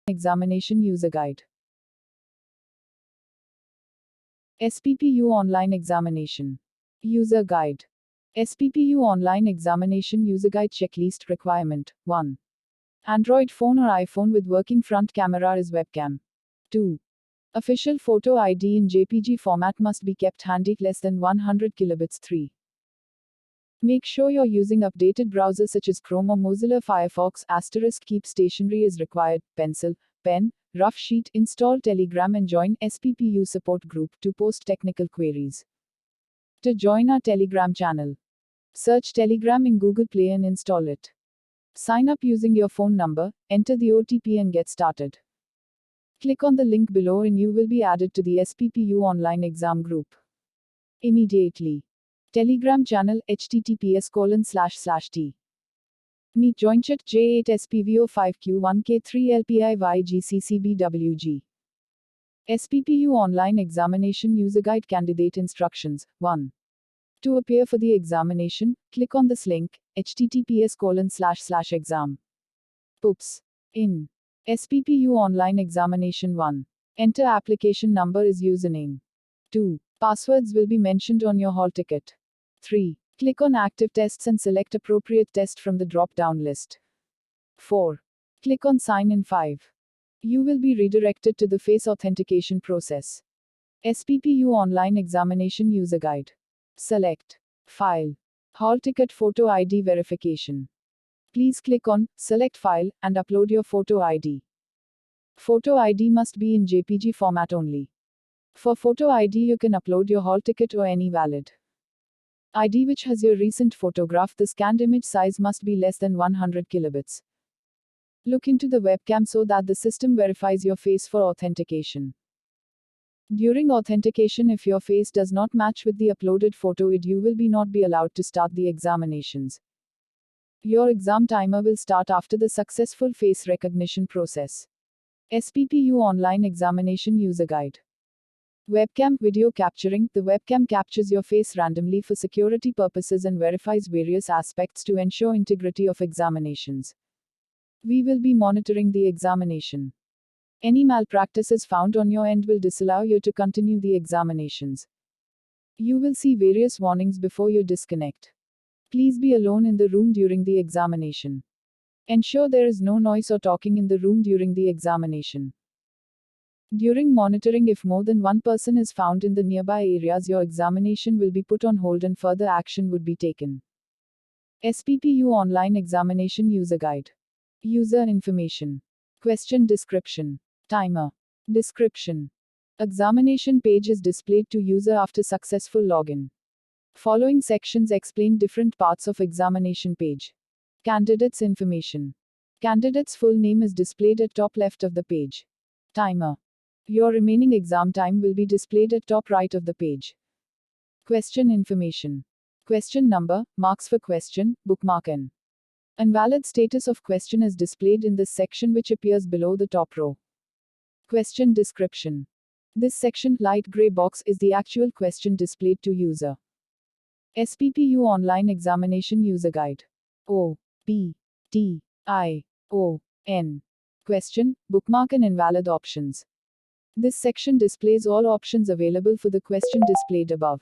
Examination User Guide. SPPU Online Examination User Guide. SPPU Online Examination User Guide Checklist Requirement 1. Android phone or iPhone with working front camera is webcam. 2. Official photo ID in JPG format must be kept handy, less than 100 kilobits. 3. Make sure you're using updated browsers such as Chrome or Mozilla Firefox. Keep stationery is required. Pencil, pen, rough sheet. Install Telegram and join SPPU support group to post technical queries. To join our Telegram channel, search Telegram in Google Play and install it. Sign up using your phone number, enter the OTP and get started. Click on the link below and you will be added to the SPPU online exam group immediately. Telegram channel https://t. Meet joinchat J8 SPVO5Q1K3LPIYGCCBWG. SPPU Online Examination User Guide Candidate Instructions 1. To appear for the examination, click on this link https://exam. Oops. In SPPU Online Examination 1. Enter application number is username. 2. Passwords will be mentioned on your hall ticket. 3. Click on Active Tests and select appropriate test from the drop-down list. 4. Click on Sign in. 5. You will be redirected to the Face Authentication Process. SPPU Online Examination User Guide. Select File, Hall Ticket Photo ID Verification. Please click on Select File and upload your photo ID. Photo ID must be in JPG format only. For photo ID, you can upload your hall ticket or any valid ID which has your recent photograph. The scanned image size must be less than 100 kilobits. Look into the webcam so that the system verifies your face for authentication. During authentication, if your face does not match with the uploaded photo, you will not be allowed to start the examinations. Your exam timer will start after the successful face recognition process. SPPU Online Examination User Guide. Webcam video capturing. The webcam captures your face randomly for security purposes and verifies various aspects to ensure integrity of examinations. We will be monitoring the examination. Any malpractices found on your end will disallow you to continue the examinations. You will see various warnings before you disconnect. Please be alone in the room during the examination. Ensure there is no noise or talking in the room during the examination. During monitoring, if more than one person is found in the nearby areas, your examination will be put on hold and further action would be taken. SPPU Online Examination User Guide. User information. Question description. Timer. Description. Examination page is displayed to user after successful login. Following sections explain different parts of examination page. Candidate's information. Candidate's full name is displayed at top left of the page. Timer. Your remaining exam time will be displayed at top right of the page. Question information. Question number, marks for question, bookmark and invalid status of question is displayed in this section which appears below the top row. Question description. This section, light gray box, is the actual question displayed to user. SPPU Online Examination User Guide. O. P. T. I. O. N. Question, bookmark and invalid options. This section displays all options available for the question displayed above.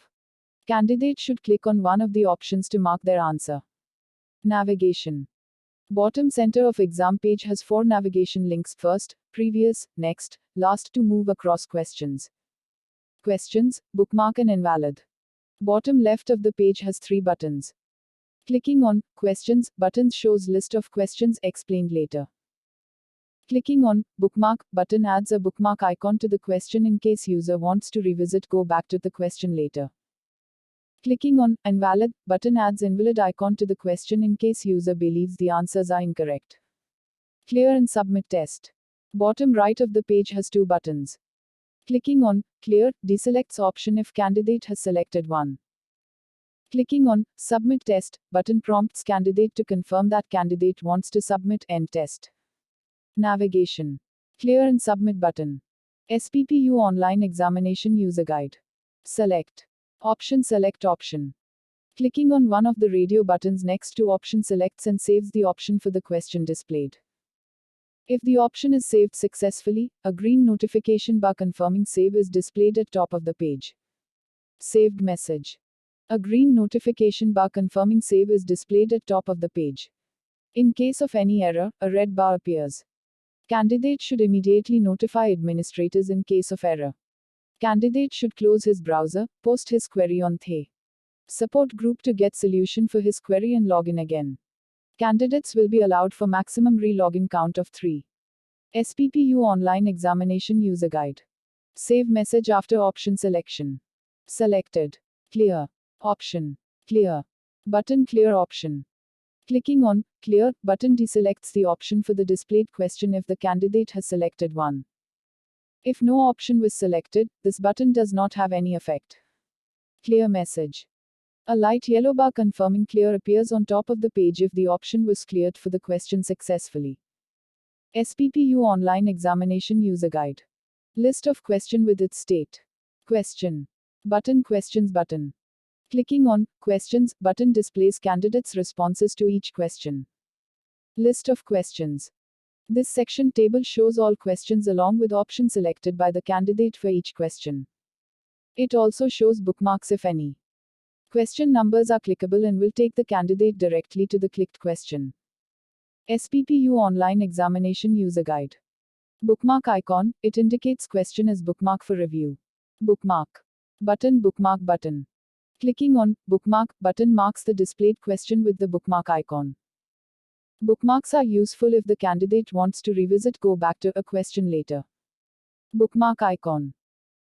Candidate should click on one of the options to mark their answer. Navigation. Bottom center of exam page has 4 navigation links: first, previous, next, last to move across questions. Questions, bookmark and invalid. Bottom left of the page has 3 buttons. Clicking on Questions buttons shows list of questions explained later. Clicking on Bookmark button adds a bookmark icon to the question in case user wants to revisit go back to the question later. Clicking on Invalid button adds invalid icon to the question in case user believes the answers are incorrect. Clear and Submit Test. Bottom right of the page has 2 buttons. Clicking on Clear deselects option if candidate has selected one. Clicking on Submit Test button prompts candidate to confirm that candidate wants to submit end test. Navigation. Clear and Submit button. SPPU Online Examination User Guide. Select option. Select option. Clicking on one of the radio buttons next to option selects and saves the option for the question displayed. If the option is saved successfully, a green notification bar confirming save is displayed at top of the page. Saved message. A green notification bar confirming save is displayed at top of the page. In case of any error, a red bar appears. Candidate should immediately notify administrators in case of error. Candidate should close his browser, post his query on the support group to get solution for his query and log in again. Candidates will be allowed for maximum re-login count of 3. SPPU Online Examination User Guide. Save message after option selection. Selected. Clear. Option. Clear. Button clear option. Clicking on Clear button deselects the option for the displayed question if the candidate has selected one. If no option was selected, this button does not have any effect. Clear message. A light yellow bar confirming clear appears on top of the page if the option was cleared for the question successfully. SPPU Online Examination User Guide. List of question with its state. Question. Button Questions button. Clicking on Questions button displays candidates' responses to each question. List of questions. This section table shows all questions along with option selected by the candidate for each question. It also shows bookmarks if any. Question numbers are clickable and will take the candidate directly to the clicked question. SPPU Online Examination User Guide. Bookmark icon, it indicates question as bookmark for review. Bookmark button. Clicking on Bookmark button marks the displayed question with the bookmark icon. Bookmarks are useful if the candidate wants to go back to a question later. Bookmark icon.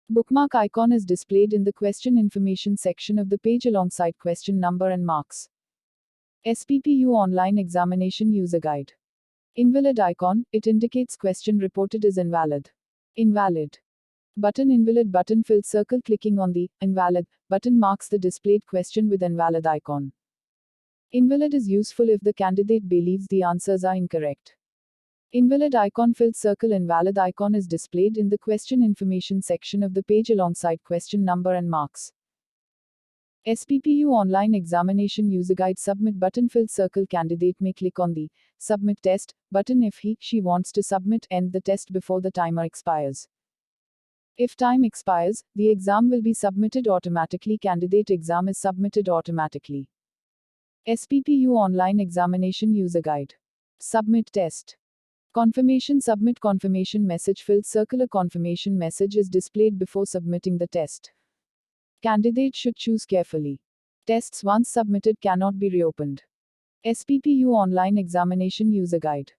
Bookmark icon is displayed in the question information section of the page alongside question number and marks. SPPU Online Examination User Guide. Invalid icon, it indicates question reported is invalid. Invalid button filled circle. Clicking on the invalid button marks the displayed question with invalid icon. Invalid is useful if the candidate believes the answers are incorrect. Invalid icon filled circle. Invalid icon is displayed in the question information section of the page alongside question number and marks. SPPU Online Examination User Guide. Submit button filled circle. Candidate may click on the Submit Test button if she wants to end the test before the timer expires. If time expires, the exam will be submitted automatically. Candidate exam is submitted automatically. SPPU Online Examination User Guide. Submit Test. Confirmation. Submit confirmation message filled circle. A confirmation message is displayed before submitting the test. Candidate should choose carefully. Tests once submitted cannot be reopened. SPPU Online Examination User Guide.